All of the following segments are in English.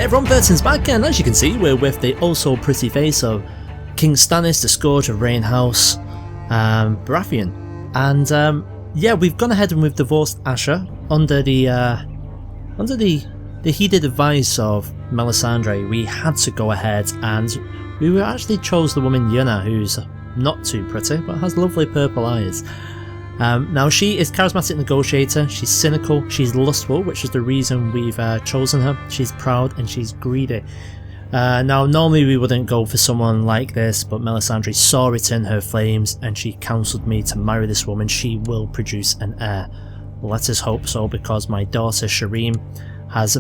Hey everyone, Burton's back, and as you can see, we're with the also pretty face of King Stannis, the Scourge of Rain House, Baratheon. And yeah, we've gone ahead and we've divorced Asher under the heated advice of Melisandre. We had to go ahead and we actually chose the woman Yenna, who's not too pretty but has lovely purple eyes. Now she is charismatic negotiator, she's cynical, she's lustful, which is the reason we've chosen her. She's proud and she's greedy. Now normally we wouldn't go for someone like this, but Melisandre saw it in her flames and she counselled me to marry this woman. She will produce an heir. Let us hope so, because my daughter Shireen has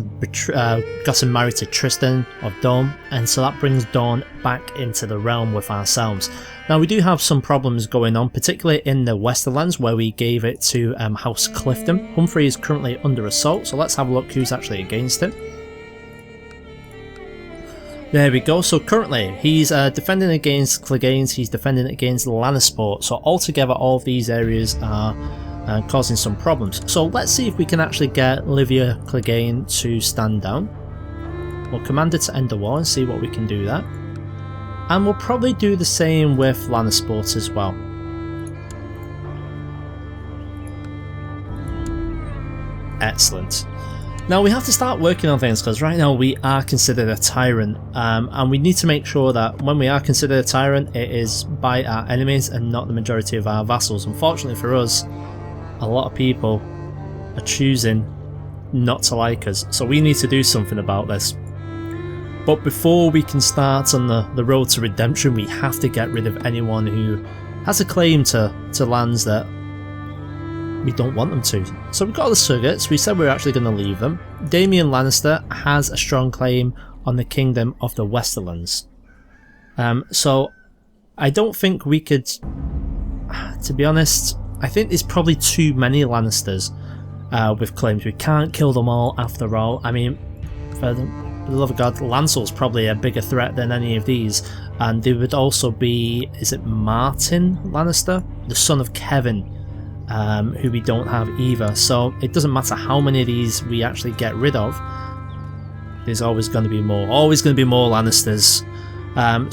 gotten married to Tristan of Dawn, and so that brings Dawn back into the realm with ourselves. Now we do have some problems going on, particularly in the Westerlands where we gave it to House Clifton. Humphrey is currently under assault, so let's have a look who's actually against him. There we go, so currently he's defending against Cleganes, he's defending against Lannisport, so altogether all of these areas are causing some problems. So let's see if we can actually get Livia Clegane to stand down. We'll command her to end the war and see what we can do there. And we'll probably do the same with Lannisport as well. Excellent. Now we have to start working on things, because right now we are considered a tyrant, and we need to make sure that when we are considered a tyrant it is by our enemies and not the majority of our vassals. Unfortunately for us, a lot of people are choosing not to like us, so we need to do something about this. But before we can start on the road to redemption, we have to get rid of anyone who has a claim to lands that we don't want them to. So we've got the Surrogates, we said we were actually going to leave them. Daemon Lannister has a strong claim on the Kingdom of the Westerlands. So I don't think we could, to be honest, I think there's probably too many Lannisters with claims. We can't kill them all after all. I mean, for the love of God, Lancel's probably a bigger threat than any of these. And there would also be, is it Martin Lannister? The son of Kevin, who we don't have either. So it doesn't matter how many of these we actually get rid of, there's always going to be more. Always going to be more Lannisters.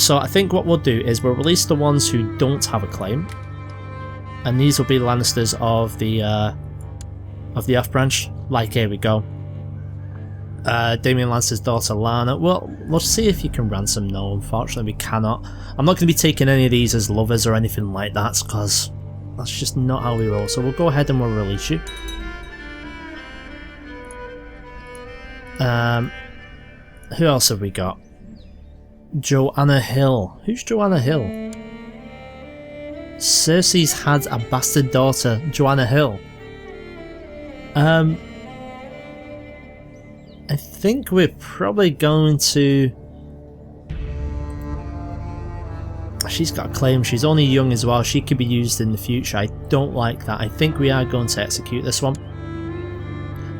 So I think what we'll do is we'll release the ones who don't have a claim. And these will be Lannisters of the Off branch. Like, here we go. Daemon Lannister's daughter Lana. Well, we'll see if you can ransom. No, unfortunately we cannot. I'm not going to be taking any of these as lovers or anything like that, because that's just not how we roll. So we'll go ahead and we'll release you. Who else have we got? Joanna Hill. Who's Joanna Hill? Cersei's had a bastard daughter, Joanna Hill. I think we're probably going to... She's got a claim, she's only young as well, she could be used in the future. I don't like that. I think we are going to execute this one.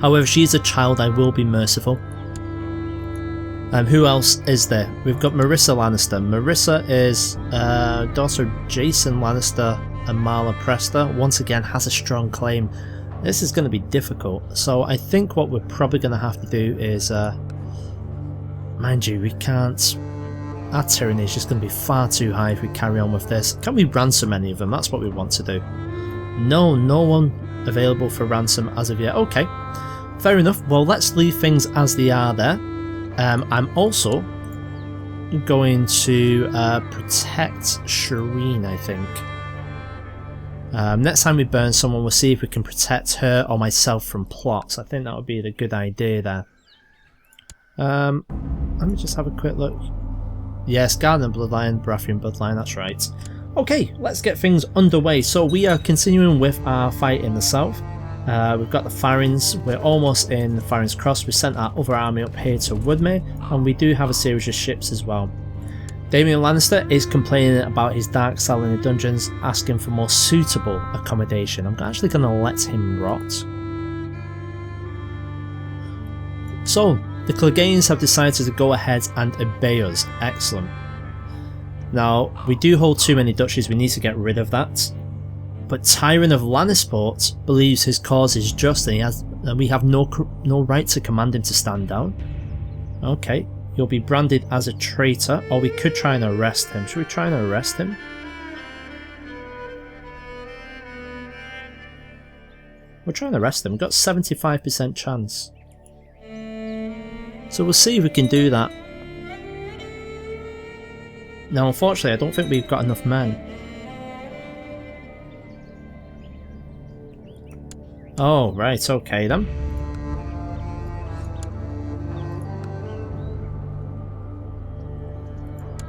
However, she's a child, I will be merciful. Who else is there? We've got Marissa Lannister. Marissa is daughter of Jason Lannister and Marla Prester. Once again, has a strong claim. This is going to be difficult. So I think what we're probably going to have to do is, mind you, we can't. Our tyranny is just going to be far too high if we carry on with this. Can we ransom any of them? That's what we want to do. No, no one available for ransom as of yet. Okay, fair enough. Well, let's leave things as they are there. I'm also going to protect Shireen, I think. Next time we burn someone, we'll see if we can protect her or myself from plots. I think that would be the good idea there. Let me just have a quick look. Yes, Garden Bloodline, Baratheon Bloodline, that's right. Okay, let's get things underway. So we are continuing with our fight in the south. We've got the Farins, we're almost in the Farins Cross. We sent our other army up here to Woodmere, and we do have a series of ships as well. Daemon Lannister is complaining about his dark cell in the dungeons, asking for more suitable accommodation. I'm actually going to let him rot. So, the Cleganes have decided to go ahead and obey us. Excellent. Now, we do hold too many duchies, we need to get rid of that. But Tyrant of Lannisport believes his cause is just, and we have no right to command him to stand down. Okay, you'll be branded as a traitor, or we could try and arrest him. Should we try and arrest him? We'll try and arrest him. We've got 75% chance. So we'll see if we can do that. Now, unfortunately, I don't think we've got enough men. Oh, right, okay then.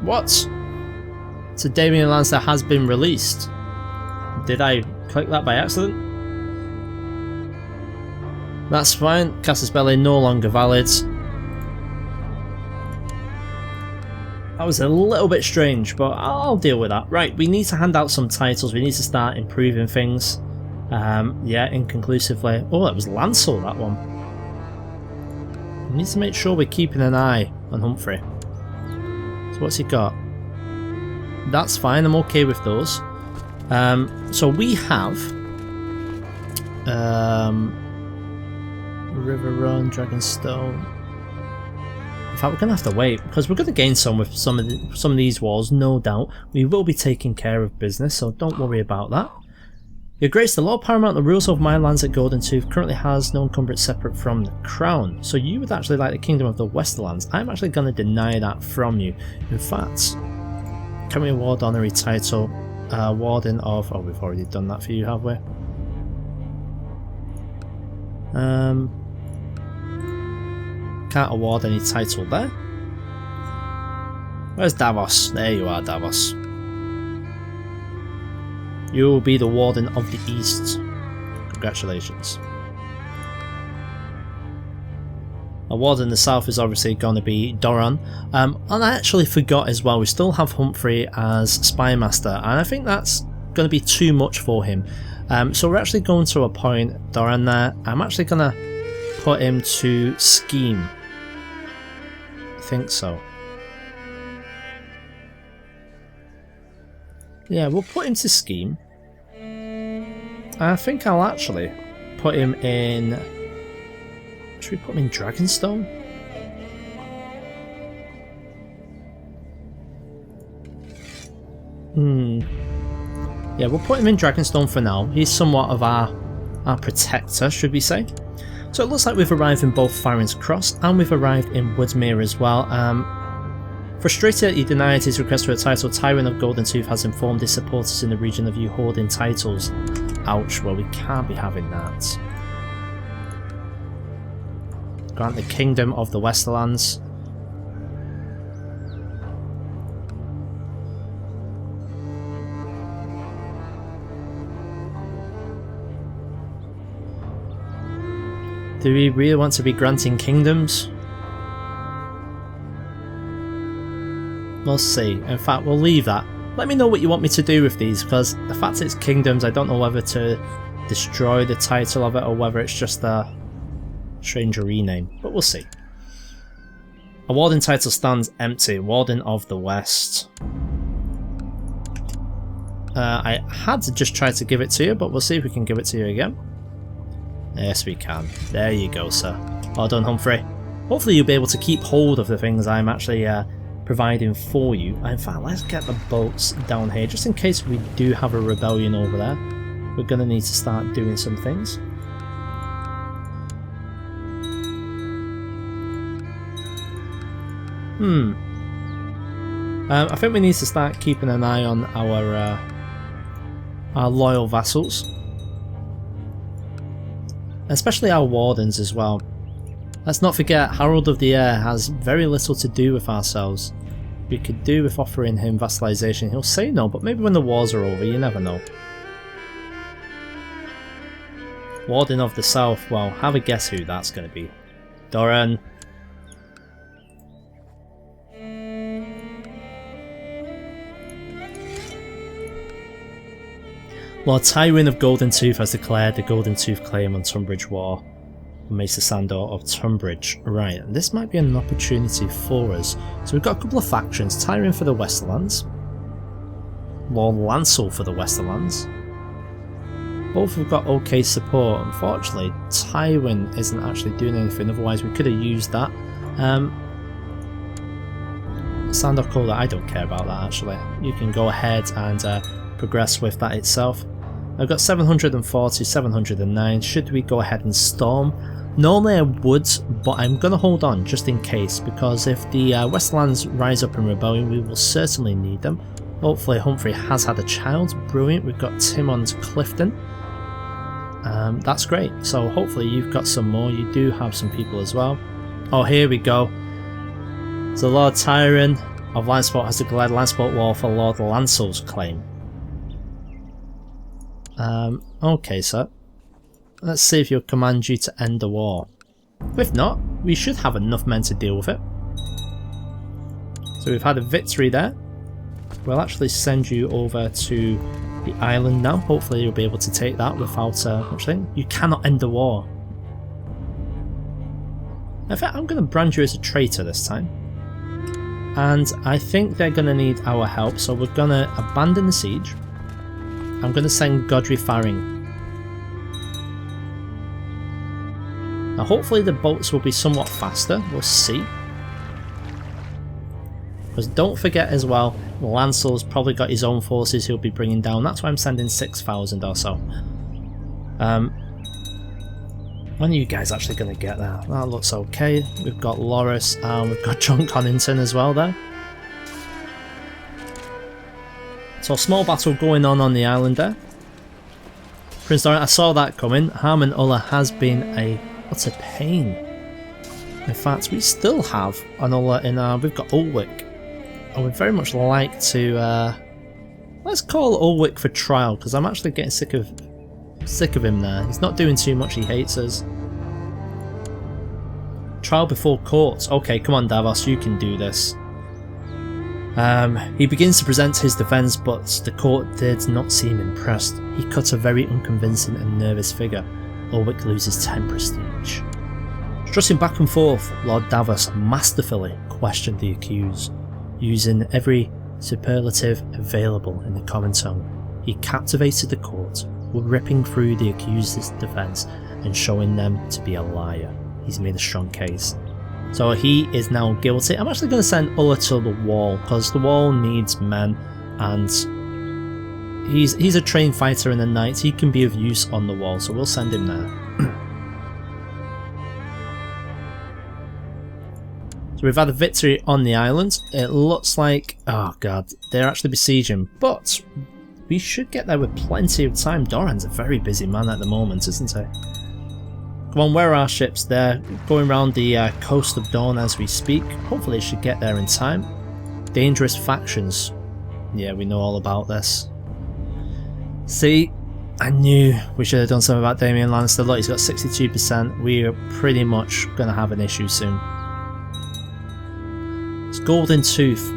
What? So Damian Lannister has been released. Did I click that by accident? That's fine. Casus Belli no longer valid. That was a little bit strange, but I'll deal with that. Right, we need to hand out some titles. We need to start improving things. Yeah, inconclusively. Oh, that was Lancel, that one. We need to make sure we're keeping an eye on Humphrey. So what's he got? That's fine, I'm okay with those. So we have River Run, Dragonstone. In fact, we're going to have to wait because we're going to gain some with some of these walls, no doubt. We will be taking care of business, so don't worry about that. Your Grace, the Lord Paramount, the rules of my lands at Golden Tooth currently has no encumbrance separate from the crown. So you would actually like the Kingdom of the Westerlands. I'm actually going to deny that from you. In fact, can we award honorary title? Warden of... Oh, we've already done that for you, have we? Can't award any title there. Where's Davos? There you are, Davos. You will be the Warden of the East. Congratulations. A Warden in the South is obviously going to be Doran. And I actually forgot as well, we still have Humphrey as Spymaster, and I think that's going to be too much for him. So we're actually going to appoint Doran there. I'm actually going to put him to Scheme. I think so. Yeah, we'll put him to Scheme. I think I'll actually put him in... Should we put him in Dragonstone? Yeah, we'll put him in Dragonstone for now. He's somewhat of our protector, should we say. So it looks like we've arrived in both Farron's Cross and we've arrived in Woodsmere as well. Frustrated that he denied his request for a title, Tyrant of Golden Tooth has informed his supporters in the region of you hoarding titles. Ouch, well we can't be having that. Grant the Kingdom of the Westerlands. Do we really want to be granting kingdoms? We'll see. In fact, we'll leave that. Let me know what you want me to do with these, because the fact it's kingdoms, I don't know whether to destroy the title of it or whether it's just a strange rename, but we'll see. A Warden title stands empty. Warden of the West. I had to just try to give it to you, but we'll see if we can give it to you again. Yes, we can. There you go, sir. Well done, Humphrey. Hopefully you'll be able to keep hold of the things I'm actually providing for you. In fact, let's get the boats down here, just in case we do have a rebellion over there. We're going to need to start doing some things. I think we need to start keeping an eye on our loyal vassals. Especially our wardens as well. Let's not forget, Harold of the Air has very little to do with ourselves. We could do with offering him vassalization. He'll say no, but maybe when the wars are over, you never know. Warden of the South, well, have a guess who that's going to be. Doran. Lord Tywin of Golden Tooth has declared the Golden Tooth claim on Tunbridge War. Maester Sandor of Tunbridge. Right, and this might be an opportunity for us. So we've got a couple of factions. Tywin for the Westerlands. Lord Lancel for the Westerlands. Both have got okay support. Unfortunately, Tywin isn't actually doing anything, otherwise we could have used that. Standoff Coda, I don't care about that actually. You can go ahead and progress with that itself. I've got 740, 709. Should we go ahead and storm? Normally I would, but I'm going to hold on just in case, because if the Westlands rise up in rebellion, we will certainly need them. Hopefully Humphrey has had a child. Brilliant. We've got Tim on Clifton. That's great. So hopefully you've got some more. You do have some people as well. Oh, here we go. So Lord Tyron of Landsport has declared Landsport War for Lord Lancel's claim. Okay, sir. Let's see if he'll command you to end the war. If not, we should have enough men to deal with it. So we've had a victory there. We'll actually send you over to the island now. Hopefully you'll be able to take that without much thing. You cannot end the war. In fact, I'm going to brand you as a traitor this time. And I think they're going to need our help, so we're going to abandon the siege. I'm going to send Godry Faring. Now hopefully the boats will be somewhat faster, we'll see. Because don't forget as well, Lancel's probably got his own forces he'll be bringing down. That's why I'm sending 6,000 or so. When are you guys actually going to get there? That looks okay. We've got Loris and we've got John Connington as well there. So a small battle going on the island there. Prince Doran, I saw that coming. Harmon Ulla has been a utter pain. In fact, we still have an Ulla in our... We've got Ulwick. And we'd very much like to... let's call Ulwick for trial, because I'm actually getting sick of him there. He's not doing too much, he hates us. Trial before court. Okay, come on Davos, you can do this. He begins to present his defence, but the court did not seem impressed. He cut a very unconvincing and nervous figure. Ulwick loses 10 prestige. Strutting back and forth, Lord Davos masterfully questioned the accused, using every superlative available in the common tongue. He captivated the court, ripping through the accused's defence and showing them to be a liar. He's made a strong case. So he is now guilty. I'm actually going to send Ulla to the wall, because the wall needs men, and he's a trained fighter in the knights. He can be of use on the wall, so we'll send him there. So we've had a victory on the island. It looks like, oh god, they're actually besieging, but we should get there with plenty of time. Doran's a very busy man at the moment, isn't he? Come on, where are our ships? They're going around the coast of Dawn as we speak. Hopefully they should get there in time. Dangerous factions. Yeah, we know all about this. See, I knew we should have done something about Damian Lannister. Look, he's got 62%. We are pretty much going to have an issue soon. It's Golden Tooth.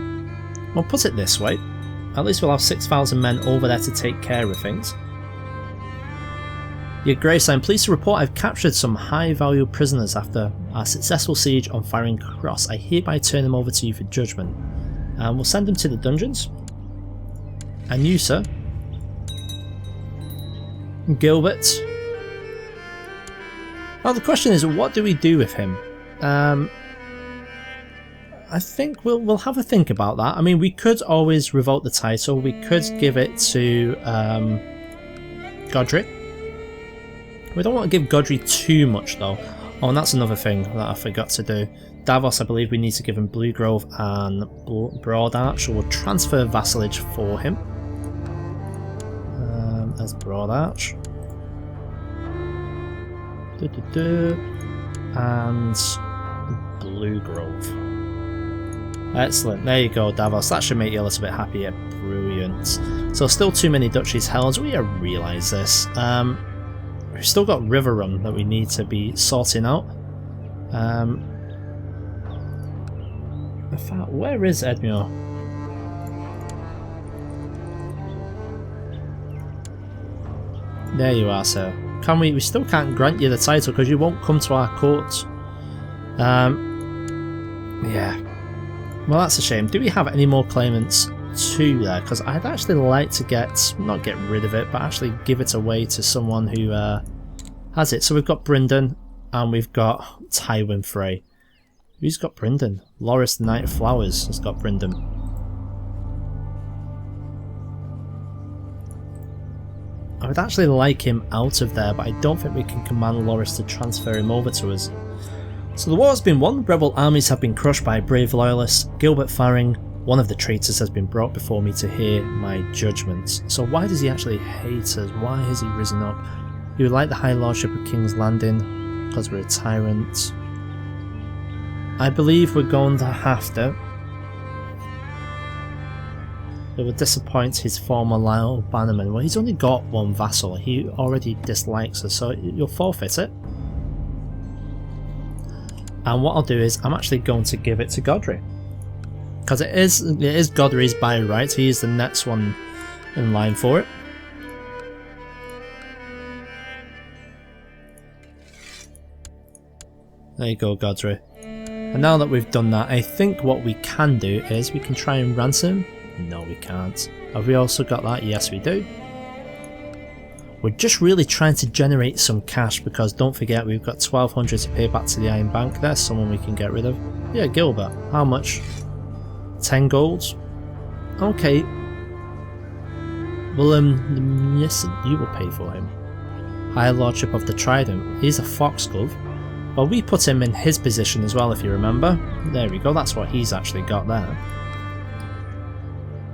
Well, put it this way. At least we'll have 6,000 men over there to take care of things. Your Grace, I'm pleased to report I've captured some high-value prisoners after our successful siege on Firing Cross. I hereby turn them over to you for judgment. We'll send them to the dungeons. And you, sir. Gilbert. Now the question is, what do we do with him? I think we'll have a think about that. I mean, we could always revoke the title. We could give it to Godric. We don't want to give Godry too much though. Oh, and that's another thing that I forgot to do. Davos, I believe we need to give him Blue Grove and Broad Arch. We'll transfer vassalage for him. As Broad Arch. And Blue Grove. Excellent, there you go Davos, that should make you a little bit happier. Brilliant. So still too many duchies held, we realise this. We've still got Riverrun that we need to be sorting out. In fact, where is Edmure? There you are, sir. Can we still can't grant you the title because you won't come to our court. Yeah. Well, that's a shame. Do we have any more claimants to there? Because I'd actually like to not get rid of it, but actually give it away to someone who has it. So we've got Bryndon and we've got Tywin Frey. Who's got Brynden? Loris the Knight of Flowers has got Brynden. I would actually like him out of there, but I don't think we can command Loris to transfer him over to us. So the war has been won, rebel armies have been crushed by brave loyalists. Gilbert Faring, one of the traitors, has been brought before me to hear my judgments. So why does he actually hate us? Why has he risen up? He would like the High Lordship of King's Landing, because we're a tyrant. I believe we're going to have to. It would disappoint his former loyal bannerman. Well, he's only got one vassal. He already dislikes us, so you'll forfeit it. And what I'll do is, I'm actually going to give it to Godry. Because it is Godry's by right. He is the next one in line for it. There you go, Godry. And now that we've done that, I think what we can do is we can try and ransom him. No, we can't. Have we also got that? Yes, we do. We're just really trying to generate some cash because don't forget we've got 1200 to pay back to the Iron Bank. There's someone we can get rid of. Yeah, Gilbert. How much? 10 golds? Okay. Well, listen, you will pay for him. High Lordship of the Trident. He's a Foxglove. Well, we put him in his position as well, if you remember. There we go, that's what he's actually got there.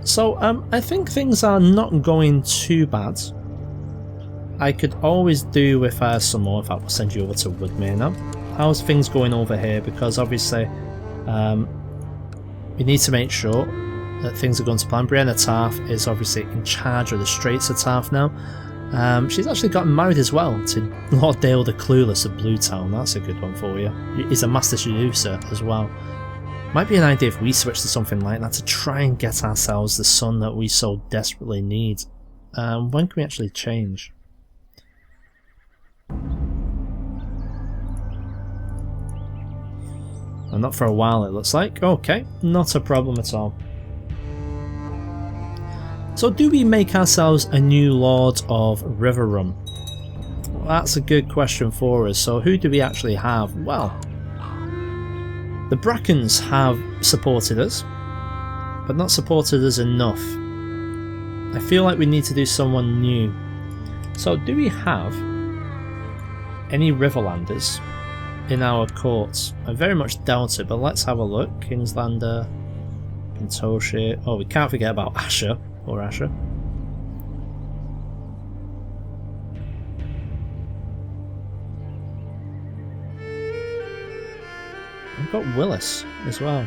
So, I think things are not going too bad. I could always do with some more. In fact, we'll send you over to Woodmere now. How's things going over here? Because obviously, we need to make sure that things are going to plan. Brianna Tarth is obviously in charge of the Straits of Tarth now. She's actually gotten married as well to Lord Dale the Clueless of Bluetown. That's a good one for you. He's a master seducer as well. Might be an idea if we switch to something like that to try and get ourselves the son that we so desperately need. When can we actually change? Well, not for a while, it looks like. Okay, not a problem at all. So do we make ourselves a new Lord of Riverrun? Well, that's a good question for us. So who do we actually have? Well, the Brackens have supported us, but not supported us enough. I feel like we need to do someone new. So do we have any Riverlanders in our courts? I very much doubt it, but let's have a look. Kingslander, Pentoshi. Oh, we can't forget about Asher. Or Asher. We've got Willis as well.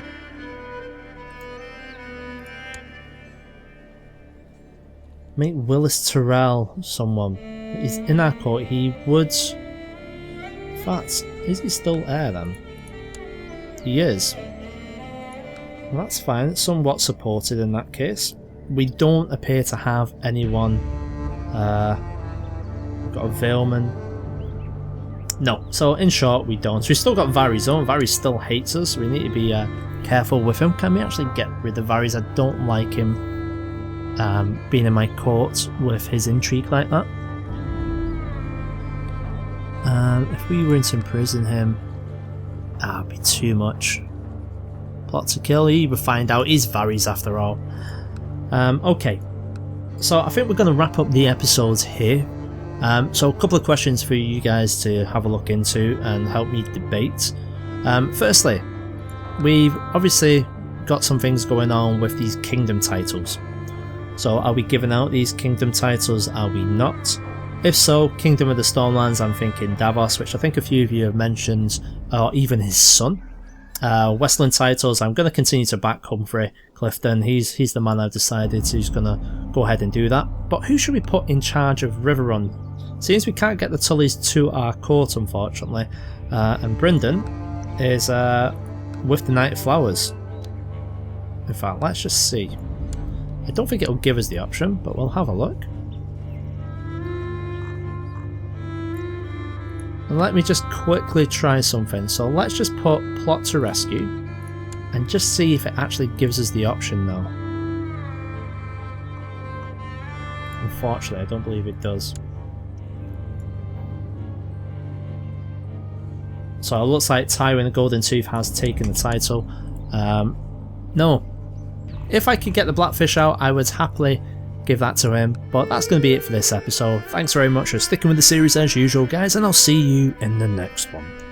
Make Willis Tyrell someone. He's in our court. He would. In fact, is he still heir then? He is. Well, that's fine. It's somewhat supported in that case. We don't appear to have anyone. We've got a Valeman. No, so in short, we don't. We've still got Varys on. Varys still hates us. So we need to be careful with him. Can we actually get rid of Varys? I don't like him being in my court with his intrigue like that. If we were to imprison him, that would be too much. Plot to kill. He would find out he's Varys after all. Okay, so I think we're going to wrap up the episodes here. So a couple of questions for you guys to have a look into and help me debate. Firstly, we've obviously got some things going on with these kingdom titles. So are we giving out these kingdom titles? Are we not? If so, Kingdom of the Stormlands, I'm thinking Davos, which I think a few of you have mentioned, or even his son. Westland titles, I'm going to continue to back Humphrey Clifton. He's the man I've decided who's going to go ahead and do that. But who should we put in charge of Riverrun? Seems we can't get the Tullys to our court, unfortunately. And Brynden is with the Knight of Flowers. In fact, let's just see. I don't think it'll give us the option, but we'll have a look. And let me just quickly try something. So let's just put plot to rescue and just see if it actually gives us the option now. Unfortunately, I don't believe it does. So it looks like Tywin the Golden Tooth has taken the title. No. If I could get the Blackfish out, I would happily give that to him. But that's going to be it for this episode. Thanks very much for sticking with the series as usual, guys, and I'll see you in the next one.